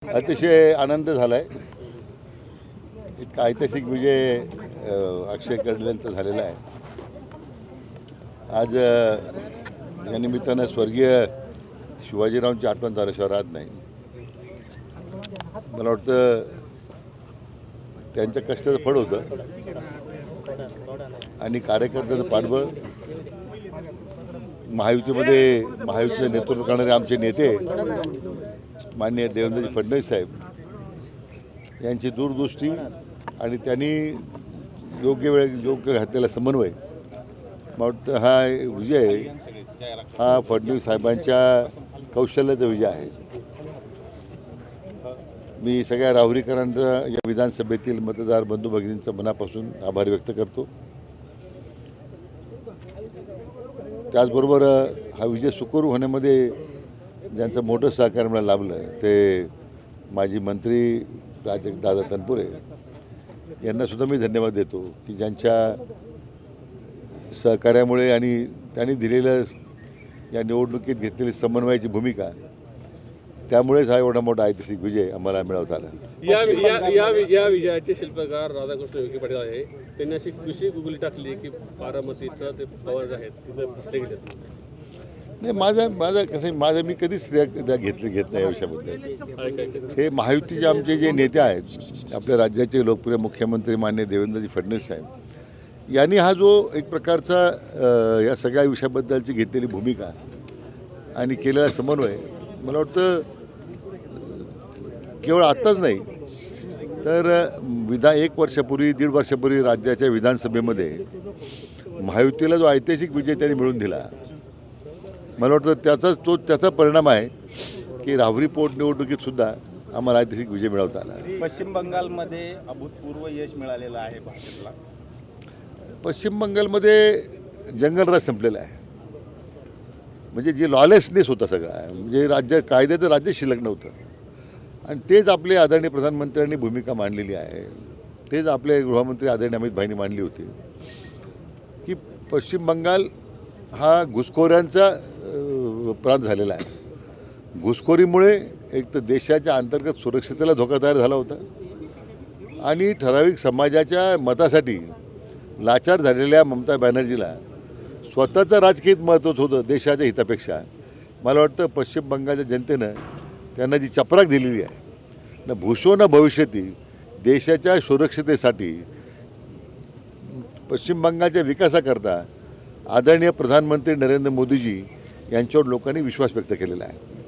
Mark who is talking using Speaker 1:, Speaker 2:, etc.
Speaker 1: अतिशय आनंद झाला आहे. इतका ऐतिहासिक विजय अक्षय कर्डिलेंचा झालेला आहे. आज या निमित्तानं स्वर्गीय शिवाजीरावांची आठवण झाल्याशिवाय राहत नाही. मला वाटतं त्यांच्या कष्टाचं फळ होतं आणि कार्यकर्त्याचं पाठबळ. महायुतीचं नेतृत्व करणारे आमचे नेते माननीय देवेंद्रजी फडणवीस साहेब यांची दूरदृष्टी आणि त्यांनी योग्य घातलेला समन्वय, मला वाटतं हा विजय हा फडणवीस साहेबांच्या कौशल्याचा विजय आहे. मी सगळ्या राहुरीकरांचा या विधानसभेतील मतदार बंधू भगिनींचा मनापासून आभार व्यक्त करतो. त्याचबरोबर हा विजय सुखरू होण्यामध्ये ज्यांचं मोठं सहकार्य मला लाभलं ते माजी मंत्री दादा तनपुरे यांनासुद्धा मी धन्यवाद देतो की ज्यांच्या सहकार्यामुळे आणि त्यांनी दिलेलं या निवडणुकीत घेतलेली समन्वयाची भूमिका, त्यामुळेच हा एवढा मोठा ऐतिहासिक विजय आम्हाला मिळवता आला.
Speaker 2: या विजयाचे शिल्पकार राधाकृष्ण विखे पाटील आहे. त्यांनी अशी कृषी गुगली टाकली की बारामतीचं ते पवार आहेत तिथे बसले गेले.
Speaker 1: नाही, माझं कसं माझं मी कधीच श्रेय घेत नाही या विषयाबद्दल. हे महायुतीचे आमचे जे नेते आहेत, आपल्या राज्याचे लोकप्रिय मुख्यमंत्री माननीय देवेंद्रजी फडणवीस साहेब यांनी हा जो एक प्रकारचा या सगळ्या विषयाबद्दलची घेतलेली भूमिका आणि केलेला समन्वय, मला वाटतं केवळ आत्ताच नाही तर 1 वर्षापूर्वी 1.5 वर्षापूर्वी राज्याच्या विधानसभेमध्ये महायुतीला जो ऐतिहासिक विजय त्यांनी मिळवून दिला, मला वाटतं त्याचा परिणाम आहे की राहुरी पोटनिवडणुकीत सुद्धा आम्हाला ऐतिहासिक विजय मिळवता आला.
Speaker 3: पश्चिम बंगालमध्ये अभूतपूर्व यश मिळालेलं आहे भाजपला.
Speaker 1: पश्चिम बंगालमध्ये जंगलराज संपलेला आहे. म्हणजे जे लॉलेसनेस होता सगळा, म्हणजे कायद्याचं राज्य शिल्लक नव्हतं. आणि तेच आपले आदरणीय प्रधानमंत्र्यांनी भूमिका मांडलेली आहे. तेच आपले गृहमंत्री आदरणीय अमित भाईंनी मांडली होती की पश्चिम बंगाल हा घुसखोऱ्यांचा प्रांत झालेला आहे. घुसखोरीमुळे एक तर देशाच्या अंतर्गत सुरक्षिततेला धोका तयार झाला होता आणि ठराविक समाजाच्या मतासाठी लाचार झालेल्या ममता बॅनर्जीला स्वतःचं राजकीय महत्त्व होतं देशाच्या हितापेक्षा. मला वाटतं पश्चिम बंगालच्या जनतेनं त्यांना जी चपराक दिलेली आहे ना, भूषो न भविष्यती, देशाच्या सुरक्षिततेसाठी पश्चिम बंगालच्या विकासाकरता आदरणीय प्रधानमंत्री नरेंद्र मोदीजी यांच्यावर लोकांनी विश्वास व्यक्त केलेला आहे.